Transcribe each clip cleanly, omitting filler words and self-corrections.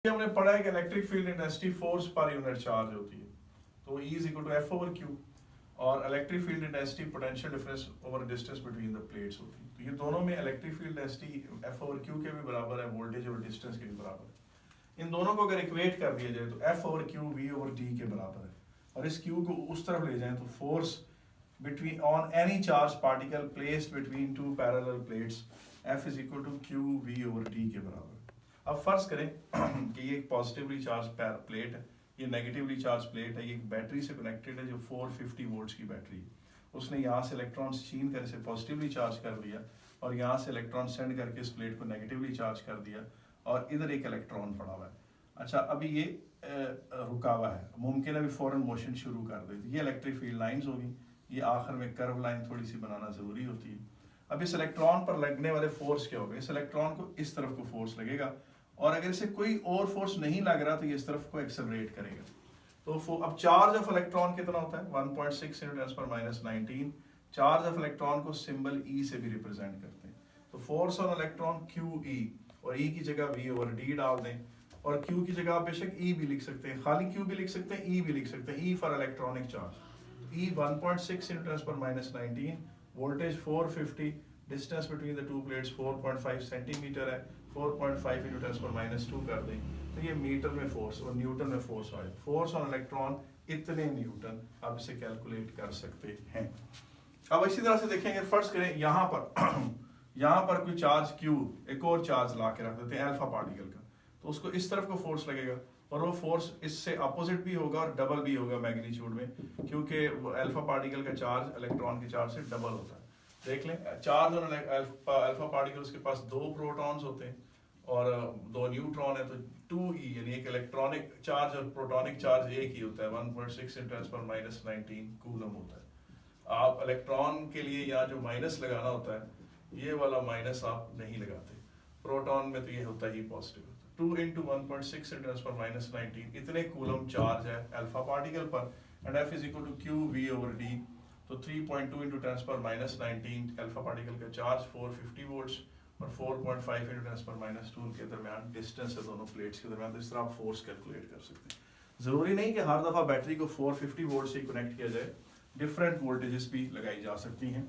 हमने पढ़ा है कि electric field intensity force per unit charge होती है, तो E is equal to F over Q, और electric field intensity potential difference over distance between the plates होती है। तो ये दोनों में electric field intensity F over Q के भी बराबर है, वोल्टेज और डिस्टेंस के भी बराबर है। इन दोनों को अगर इक्वेट कर दिया जाए तो F over Q V over D के बराबर है, और इस क्यू को उस तरफ ले जाएं तो force between on any charged particle placed between two parallel plates F is equal to Q V over D के बराबर। अब फर्ज करें कि ये एक पॉजिटिवली चार्ज प्लेट है, ये नेगेटिवली चार्ज प्लेट है, ये एक बैटरी से कनेक्टेड है जो 450 वोल्ट्स की बैटरी है। उसने यहाँ से इलेक्ट्रॉन्स छीन कर इसे पॉजिटिवली चार्ज कर दिया और यहाँ से इलेक्ट्रॉन सेंड करके इस प्लेट को नेगेटिवली चार्ज कर दिया, और इधर एक इलेक्ट्रॉन पड़ा हुआ है। अच्छा, अभी ये रुका हुआ है, मुमकिन है अभी फौरन मोशन शुरू कर दे, ये इलेक्ट्रिक फील्ड लाइंस होगी, ये आखिर में कर्व लाइन थोड़ी सी बनाना जरूरी होती है। अब इस इलेक्ट्रॉन पर लगने वाले फोर्स क्या होगा, इस इलेक्ट्रॉन को इस तरफ को फोर्स लगेगा, और अगर इसे कोई और फोर्स नहीं लग रहा तो ये इस तरफ को एक्सेलरेट करेगा। तो अब चार्ज ऑफ इलेक्ट्रॉन कितना होता है 1.6 × 10⁻19। चार्ज ऑफ इलेक्ट्रॉन को सिंबल E से भी रिप्रेजेंट करते हैं। तो फोर्स ऑन इलेक्ट्रॉन QE, और E की जगह V ओवर D डाल दें, और Q की जगह आप बेशक E भी लिख सकते हैं, खाली Q भी लिख सकते हैं, E भी लिख सकते हैं, E for electronic charge. E 1.6 × 10⁻19, voltage 450, distance between the two plates 4.5 centimetre है, 4.5 × 10⁻2 कर दें तो ये मीटर में फोर्स और न्यूटन में फोर्स आए। फोर्स ऑन इलेक्ट्रॉन इतने न्यूटन, आप इसे कैलकुलेट कर सकते हैं। अब इसी तरह से देखेंगे, फर्ज करें यहाँ पर कोई चार्ज Q, एक और चार्ज ला के रख देते हैं अल्फा पार्टिकल का, तो उसको इस तरफ को फोर्स लगेगा, और वो फोर्स इससे अपोजिट भी होगा और डबल भी होगा मैग्नीट्यूड में, क्योंकि अल्फा पार्टिकल का चार्ज इलेक्ट्रॉन के चार्ज से डबल होता है। देख लें, चार्ज ऑन अल्फा पार्टिकल्स के पास 2 प्रोटॉन्स होते हैं और 2 न्यूट्रॉन है, तो 2E यानी एक इलेक्ट्रॉनिक चार्ज और प्रोटॉनिक चार्ज एक ही होता है, 1.6 × 10⁻19 कूलम होता है। आप इलेक्ट्रॉन के लिए यहाँ जो माइनस लगाना होता है, ये वाला माइनस आप नहीं लगाते, प्रोटॉन में तो ये होता ही पॉजिटिव। 2 × 1.6 × 10⁻19 इतने कूलम चार्ज है अल्फा पार्टिकल पर, and F is equal to Q V over D। तो 3.2 × 10⁻19 अल्फा पार्टिकल का चार्ज 450 वोल्ट्स और 4.5 × 10⁻2 के दरमियान डिस्टेंस है दोनों प्लेट्स के दरमियान। तो इस तरह आप फोर्स कैलकुलेट कर सकते हैं। जरूरी नहीं कि हर दफा बैटरी को 450 वोल्ट से कनेक्ट किया जाए, डिफरेंट वोल्टेजेस भी लगाई जा सकती हैं।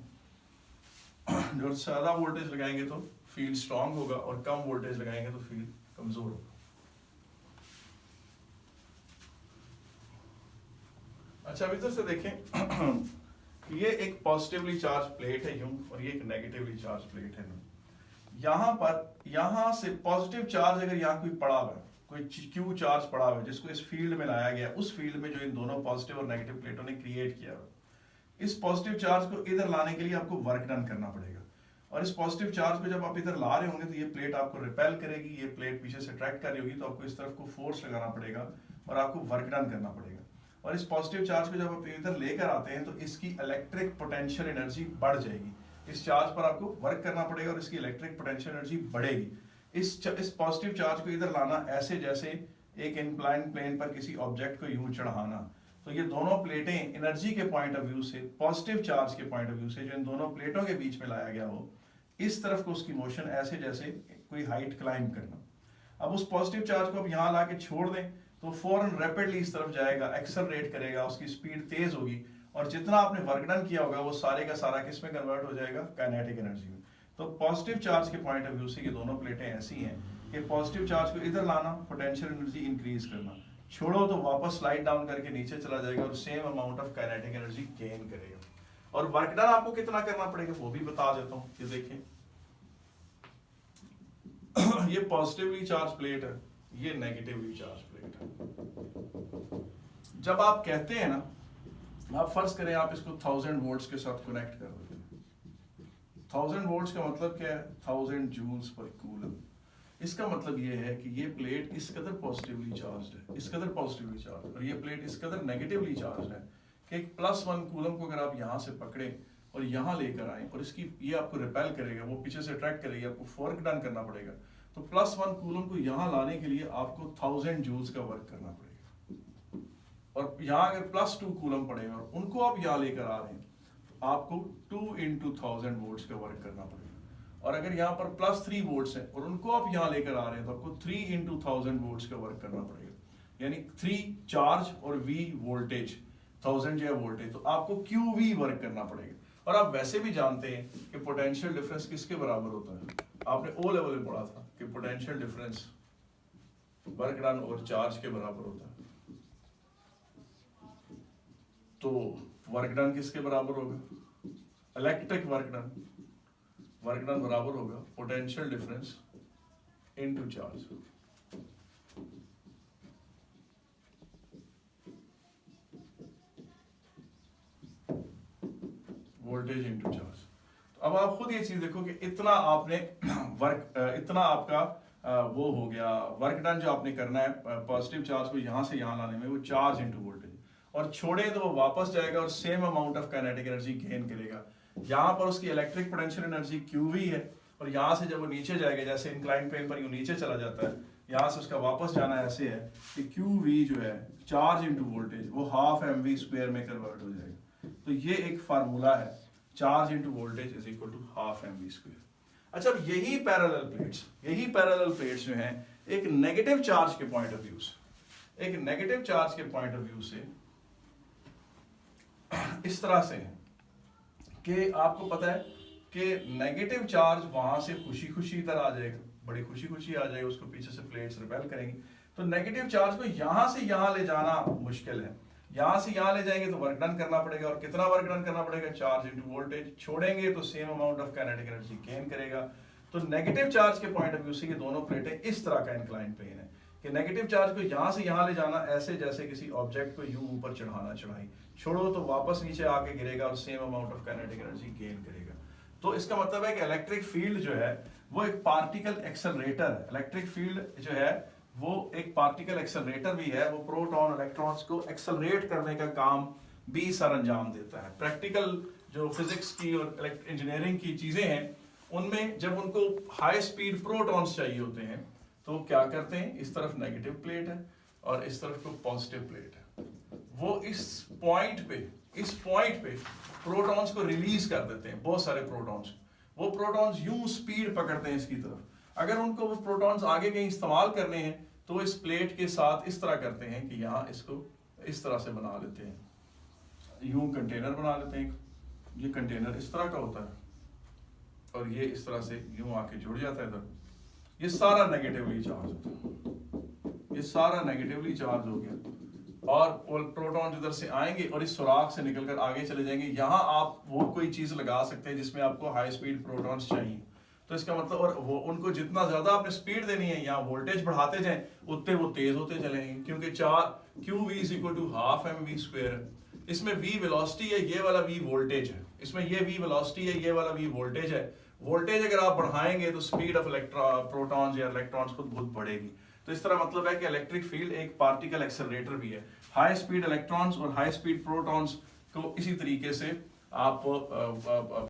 जो ज्यादा वोल्टेज लगाएंगे तो फील्ड स्ट्रांग होगा, और कम वोल्टेज लगाएंगे तो फील्ड कमजोर होगा। अच्छा, अब इधर से देखें कि ये एक पॉजिटिवली चार्ज प्लेट है यूं, और ये एक नेगेटिवली चार्ज प्लेट है यूं। यहाँ से पॉजिटिव चार्ज अगर यहाँ कोई पड़ा हुआ है, कोई Q चार्ज पड़ा हुआ है जिसको इस फील्ड में लाया गया, उस फील्ड में जो इन दोनों पॉजिटिव और नेगेटिव प्लेटों ने क्रिएट किया है, इस पॉजिटिव चार्ज को इधर लाने के लिए आपको वर्क डन करना पड़ेगा। और इस पॉजिटिव चार्ज को जब आप इधर ला रहे होंगे तो ये प्लेट आपको रिपेल करेगी, ये प्लेट पीछे से अट्रैक्ट कर रही होगी, तो आपको इस तरफ को फोर्स लगाना पड़ेगा और आपको वर्क डन करना पड़ेगा। और इस पॉजिटिव चार्ज को जब आप इधर लेकर आते हैं तो इसकी इलेक्ट्रिक पोटेंशियल एनर्जी बढ़ जाएगी। इस चार्ज पर आपको वर्क करना पड़ेगा और इसकी इलेक्ट्रिक पोटेंशियल एनर्जी बढ़ेगी। इस पॉजिटिव चार्ज को इधर लाना ऐसे जैसे एक इंक्लाइंड प्लेन पर किसी ऑब्जेक्ट को यूं चढ़ाना। तो ये दोनों प्लेटें एनर्जी के पॉइंट ऑफ व्यू से, पॉजिटिव चार्ज के पॉइंट ऑफ व्यू से, जो इन दोनों प्लेटों के बीच में लाया गया हो, इस तरफ को उसकी मोशन ऐसे जैसे कोई हाइट क्लाइंब करना। अब उस पॉजिटिव चार्ज को आप यहाँ ला के छोड़ दें तो फौरन रैपिडली इस तरफ जाएगा, एक्सेलरेट करेगा, उसकी स्पीड तेज होगी, और जितना आपने वर्क डन किया होगा वो सारे का सारा किस में कन्वर्ट हो जाएगा, काइनेटिक एनर्जी में। तो पॉजिटिव चार्ज के पॉइंट ऑफ व्यू से ये दोनों प्लेटें ऐसी हैं कि पॉजिटिव चार्ज को इधर लाना, पोटेंशियल एनर्जी इंक्रीज करना, छोड़ो तो वापस स्लाइड डाउन करके नीचे चला जाएगा और same amount of kinetic energy gain करेगा। और वर्क डन आपको कितना करना पड़ेगा वो भी बता देता हूँ। ये देखें, ये पॉजिटिवली चार्ज प्लेट है, ये नेगेटिवली चार्ज प्लेट है। जब आप कहते हैं ना, आप फर्ज करें आप इसको 1000 वोल्ट्स के साथ कनेक्ट कर देते हैं। 1000 वोल्ट्स का मतलब क्या है, 1000 जूल्स पर कूलम। इसका मतलब ये है कि ये प्लेट इस कदर पॉजिटिवली चार्ज है, इस कदर पॉजिटिवली चार्ज, और ये प्लेट इस कदर नेगेटिवली चार्ज है कि एक +1 कूलम को अगर आप यहाँ से पकड़े और यहाँ लेकर आए और इसकी ये आपको रिपेल करेगा, वो पीछे से अट्रैक्ट करेगी, आपको वर्क डन करना पड़ेगा। तो +1 कूलम को यहाँ लाने के लिए आपको 1000 जूल्स का वर्क करना पड़ेगा। और यहाँ अगर +2 कूलम पड़ेगा और उनको आप यहाँ लेकर आ रहे हैं तो आपको 2 × 1000 वोल्ट्स का वर्क करना पड़ेगा। और अगर यहाँ पर +3 वोल्ट्स हैं और उनको आप यहाँ लेकर आ रहे हैं तो आपको 3 × 1000 वोल्ट्स का वर्क करना पड़ेगा, यानी 3 चार्ज और V वोल्टेज, 1000 जो है वोल्टेज, तो आपको QV वर्क करना पड़ेगा। और आप वैसे भी जानते हैं कि पोटेंशियल डिफरेंस किसके बराबर होता है, आपने O लेवल में पढ़ा था कि पोटेंशियल डिफरेंस वर्क डन और चार्ज के बराबर होता है। तो वर्क डन किसके बराबर होगा, इलेक्ट्रिक वर्क डन बराबर होगा potential difference into charge. Voltage into charge. तो अब आप खुद ये चीज देखो कि इतना आपने इतना आपका वो हो गया वर्क डन जो आपने करना है पॉजिटिव चार्ज को यहां से यहां लाने में, वो चार्ज इनटू वोल्टेज, और छोड़े तो वो वापस जाएगा और same amount of kinetic energy gain करेगा। यहाँ पर उसकी इलेक्ट्रिक पोटेंशियल एनर्जी QV है, और यहाँ से जब वो नीचे जाएगा, जैसे इंक्लाइन प्लेन पर यूं नीचे चला जाता है, यहाँ से उसका वापस जाना ऐसे है कि QV जो है चार्ज इनटू वोल्टेज वो ½ mv² में कन्वर्ट हो जाएगा। तो ये एक फार्मूला है, charge into voltage is equal to ½ mv²। अच्छा, अब यही पैरेलल प्लेट्स जो हैं एक नेगेटिव चार्ज के पॉइंट ऑफ व्यू से इस तरह से है कि आपको पता है कि नेगेटिव चार्ज वहां से खुशी इधर आ जाएगा, बड़ी खुशी आ जाएगा, उसको पीछे से प्लेट्स रिपेल करेंगी, तो नेगेटिव चार्ज को यहां से यहां ले जाना मुश्किल है। यहां से यहां ले जाएंगे तो वर्क डन करना पड़ेगा, और कितना वर्क डन करना पड़ेगा, चार्ज इनटू वोल्टेज। छोड़ेंगे तो same amount of kinetic energy gain करेगा। तो नेगेटिव चार्ज के पॉइंट ऑफ व्यू से ये दोनों प्लेटें इस तरह का इंक्लाइन प्लेन है कि नेगेटिव चार्ज को यहां से यहां ले जाना ऐसे जैसे किसी ऑब्जेक्ट को यूं ऊपर चढ़ाई, छोड़ो तो वापस नीचे आके गिरेगा और same amount of kinetic energy gain करेगा। तो इसका मतलब है कि इलेक्ट्रिक फील्ड जो है वो एक पार्टिकल एक्सेलरेटर है। इलेक्ट्रिक फील्ड जो है वो एक पार्टिकल एक्सेलरेटर भी है, वो प्रोटॉन इलेक्ट्रॉन्स को एक्सेलरेट करने का काम भी सर अंजाम देता है। प्रैक्टिकल जो फिजिक्स की और इंजीनियरिंग की चीजें हैं उनमें जब उनको हाई स्पीड प्रोटॉन्स चाहिए होते हैं तो क्या करते हैं, इस तरफ नेगेटिव प्लेट है और इस तरफ को पॉजिटिव प्लेट है, वो इस पॉइंट पे प्रोटॉन्स को रिलीज कर देते हैं, बहुत सारे प्रोटॉन्स। वो प्रोटॉन्स यूं स्पीड पकड़ते हैं इसकी तरफ, अगर उनको वो प्रोटॉन्स आगे कहीं इस्तेमाल करने हैं तो इस प्लेट के साथ इस तरह करते हैं कि यहाँ इसको इस तरह से बना लेते हैं, यूं कंटेनर बना लेते हैं। ये कंटेनर इस तरह का होता है और ये इस तरह से यूं आके जुड़ जाता है इधर। ये सारा नेगेटिवली चार्ज होता है, ये सारा नेगेटिवली चार्ज हो गया और प्रोटॉन इधर से आएंगे और इस सुराख से निकलकर आगे चले जाएंगे। यहाँ आप वो कोई चीज लगा सकते हैं जिसमें आपको हाई स्पीड प्रोटॉन्स चाहिए, तो इसका मतलब और वो उनको जितना ज्यादा आपने स्पीड देनी है, यहाँ वोल्टेज बढ़ाते जाएं उतने वो तेज होते चलेंगे, क्योंकि QV = ½ mv²। इसमें V वेलोसिटी है, ये वाला V वोल्टेज है, इसमें ये V वेलोसिटी है, ये वाला V वोल्टेज है। वोल्टेज अगर आप बढ़ाएंगे तो स्पीड ऑफ प्रोटॉन्स या इलेक्ट्रॉन्स खुद बहुत बढ़ेगी। तो इस तरह मतलब है कि इलेक्ट्रिक फील्ड एक पार्टिकल एक्सेलरेटर भी है। हाई स्पीड इलेक्ट्रॉन्स और हाई स्पीड प्रोटॉन्स को इसी तरीके से आप